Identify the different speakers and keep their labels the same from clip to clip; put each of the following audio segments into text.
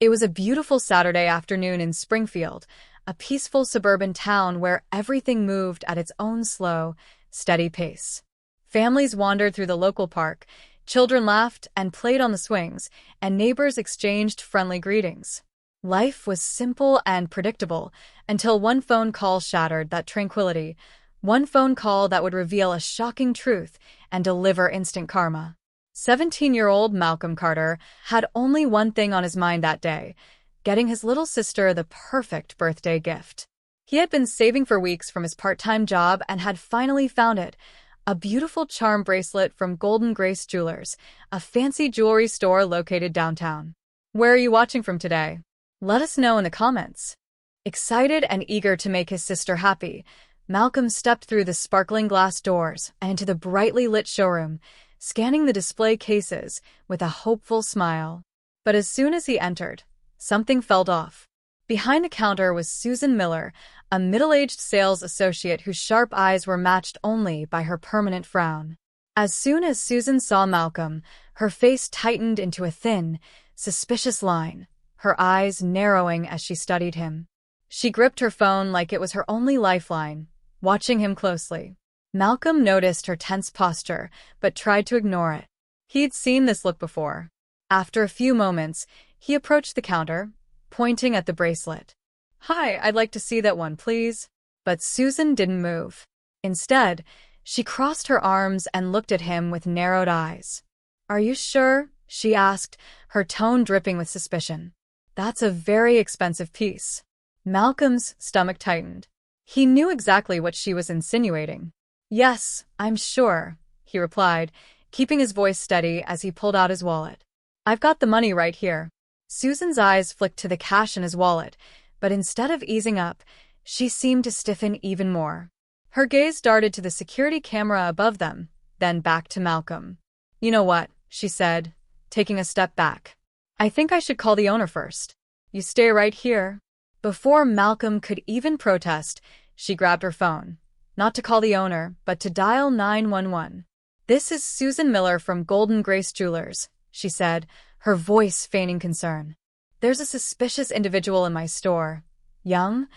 Speaker 1: It was a beautiful Saturday afternoon in Springfield, a peaceful suburban town where everything moved at its own slow, steady pace. Families wandered through the local park, children laughed and played on the swings, and neighbors exchanged friendly greetings. Life was simple and predictable until one phone call shattered that tranquility, one phone call that would reveal a shocking truth and deliver instant karma. 17-year-old Malcolm Carter had only one thing on his mind that day: getting his little sister the perfect birthday gift. He had been saving for weeks from his part-time job and had finally found it: a beautiful charm bracelet from Golden Grace Jewelers, a fancy jewelry store located downtown. Where are you watching from today? Let us know in the comments. Excited and eager to make his sister happy, Malcolm stepped through the sparkling glass doors and into the brightly lit showroom, scanning the display cases with a hopeful smile. But as soon as he entered, something felt off. Behind the counter was Susan Miller, a middle-aged sales associate whose sharp eyes were matched only by her permanent frown. As soon as Susan saw Malcolm, her face tightened into a thin, suspicious line, her eyes narrowing as she studied him. She gripped her phone like it was her only lifeline, watching him closely. Malcolm noticed her tense posture, but tried to ignore it. He'd seen this look before. After a few moments, he approached the counter, pointing at the bracelet. "Hi, I'd like to see that one, please." But Susan didn't move. Instead, she crossed her arms and looked at him with narrowed eyes. "Are you sure?" she asked, her tone dripping with suspicion. "That's a very expensive piece." Malcolm's stomach tightened. He knew exactly what she was insinuating. "Yes, I'm sure," he replied, keeping his voice steady as he pulled out his wallet. "I've got the money right here." Susan's eyes flicked to the cash in his wallet, but instead of easing up, she seemed to stiffen even more. Her gaze darted to the security camera above them, then back to Malcolm. "You know what?" she said, taking a step back. "I think I should call the owner first. You stay right here." Before Malcolm could even protest, she grabbed her phone. Not to call the owner, but to dial 911. "This is Susan Miller from Golden Grace Jewelers," she said, her voice feigning concern. "There's a suspicious individual in my store. Young,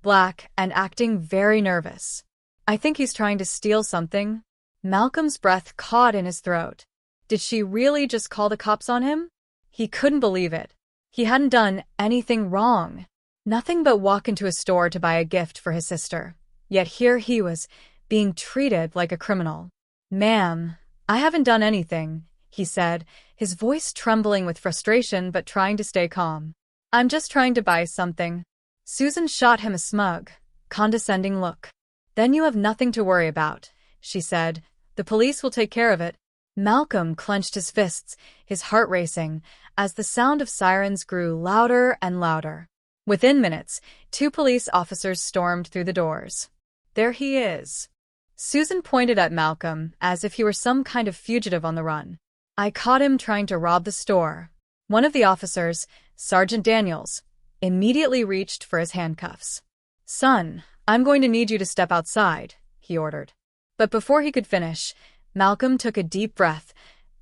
Speaker 1: black, and acting very nervous. I think he's trying to steal something." Malcolm's breath caught in his throat. Did she really just call the cops on him? He couldn't believe it. He hadn't done anything wrong. Nothing but walk into a store to buy a gift for his sister. Yet here he was, being treated like a criminal. "Ma'am, I haven't done anything," he said, his voice trembling with frustration but trying to stay calm. "I'm just trying to buy something." Susan shot him a smug, condescending look. "Then you have nothing to worry about," she said. "The police will take care of it." Malcolm clenched his fists, his heart racing, as the sound of sirens grew louder and louder. Within minutes, 2 police officers stormed through the doors. "There he is." Susan pointed at Malcolm as if he were some kind of fugitive on the run. "I caught him trying to rob the store." One of the officers, Sergeant Daniels, immediately reached for his handcuffs. "Son, I'm going to need you to step outside," he ordered. But before he could finish, Malcolm took a deep breath,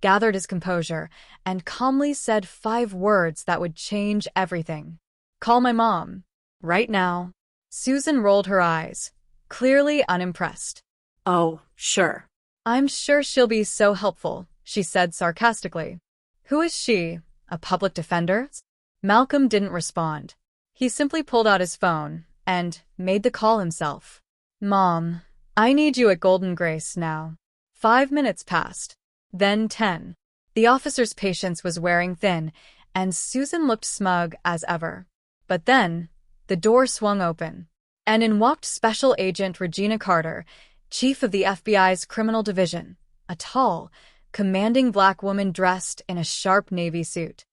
Speaker 1: gathered his composure, and calmly said 5 words that would change everything. "Call my mom. Right now." Susan rolled her eyes, clearly unimpressed.
Speaker 2: "Oh, sure."
Speaker 1: "I'm sure she'll be so helpful," she said sarcastically. "Who is she? A public defender?" Malcolm didn't respond. He simply pulled out his phone and made the call himself. "Mom, I need you at Golden Grace now." 5 minutes passed. Then 10. The officer's patience was wearing thin, and Susan looked smug as ever. But then, the door swung open, and in walked Special Agent Regina Carter, chief of the FBI's Criminal Division, a tall, commanding black woman dressed in a sharp navy suit.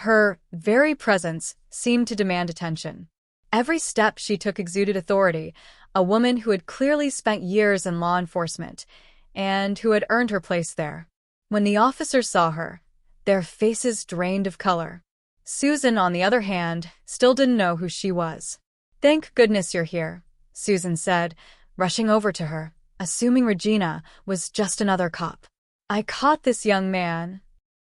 Speaker 1: Her very presence seemed to demand attention. Every step she took exuded authority, a woman who had clearly spent years in law enforcement, and who had earned her place there. When the officers saw her, their faces drained of color. Susan, on the other hand, still didn't know who she was. "Thank goodness you're here," Susan said, rushing over to her, assuming Regina was just another cop. "I caught this young man."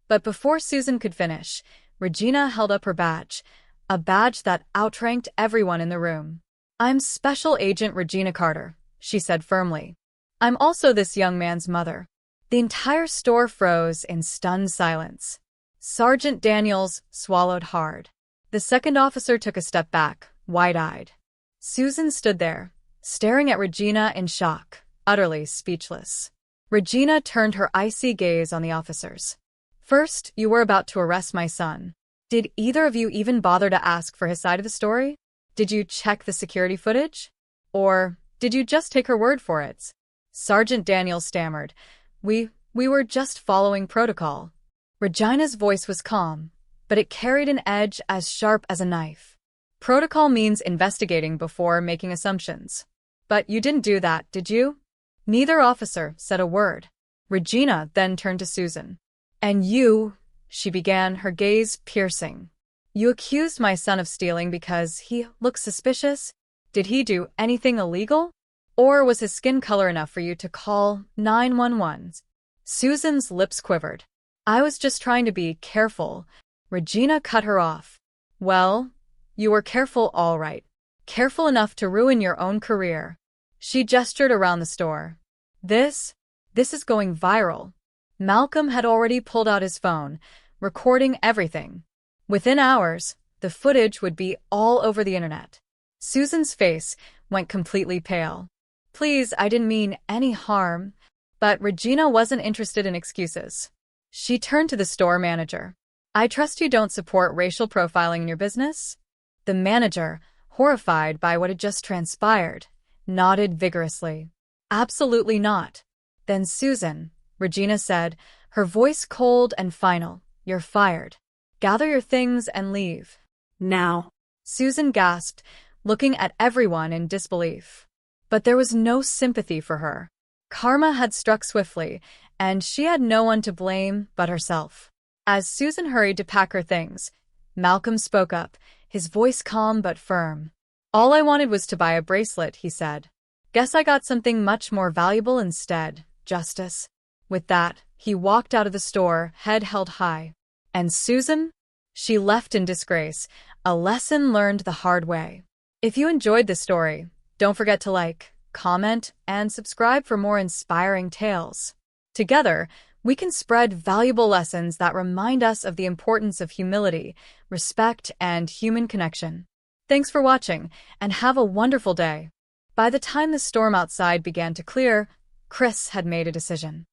Speaker 1: But before Susan could finish, Regina held up her badge, a badge that outranked everyone in the room. "I'm Special Agent Regina Carter," she said firmly. "I'm also this young man's mother." The entire store froze in stunned silence. Sergeant Daniels swallowed hard. The second officer took a step back, wide-eyed. Susan stood there, staring at Regina in shock, utterly speechless. Regina turned her icy gaze on the officers. "First, you were about to arrest my son. Did either of you even bother to ask for his side of the story? Did you check the security footage? Or did you just take her word for it?" Sergeant Daniels stammered. We were just following protocol." Regina's voice was calm, but it carried an edge as sharp as a knife. "Protocol means investigating before making assumptions. But you didn't do that, did you?" Neither officer said a word. Regina then turned to Susan. "And you," she began, her gaze piercing. "You accused my son of stealing because he looks suspicious? Did he do anything illegal? Or was his skin color enough for you to call 911? Susan's lips quivered. "I was just trying to be careful." Regina cut her off. "Well, you were careful all right. Careful enough to ruin your own career." She gestured around the store. This is going viral." Malcolm had already pulled out his phone, recording everything. Within hours, the footage would be all over the internet. Susan's face went completely pale. "Please, I didn't mean any harm." But Regina wasn't interested in excuses. She turned to the store manager. "I trust you don't support racial profiling in your business?" The manager, horrified by what had just transpired, nodded vigorously. "Absolutely not." "Then Susan," Regina said, her voice cold and final, "you're fired. Gather your things and leave."
Speaker 2: Now.
Speaker 1: Susan gasped, looking at everyone in disbelief. But there was no sympathy for her. Karma had struck swiftly, and she had no one to blame but herself. As Susan hurried to pack her things, Malcolm spoke up, his voice calm but firm. "All I wanted was to buy a bracelet," he said. "Guess I got something much more valuable instead, Justice." With that, he walked out of the store, head held high. And Susan? She left in disgrace, a lesson learned the hard way. If you enjoyed this story, don't forget to like, comment, and subscribe for more inspiring tales. Together, we can spread valuable lessons that remind us of the importance of humility, respect, and human connection. Thanks for watching, and have a wonderful day. By the time the storm outside began to clear, Chris had made a decision.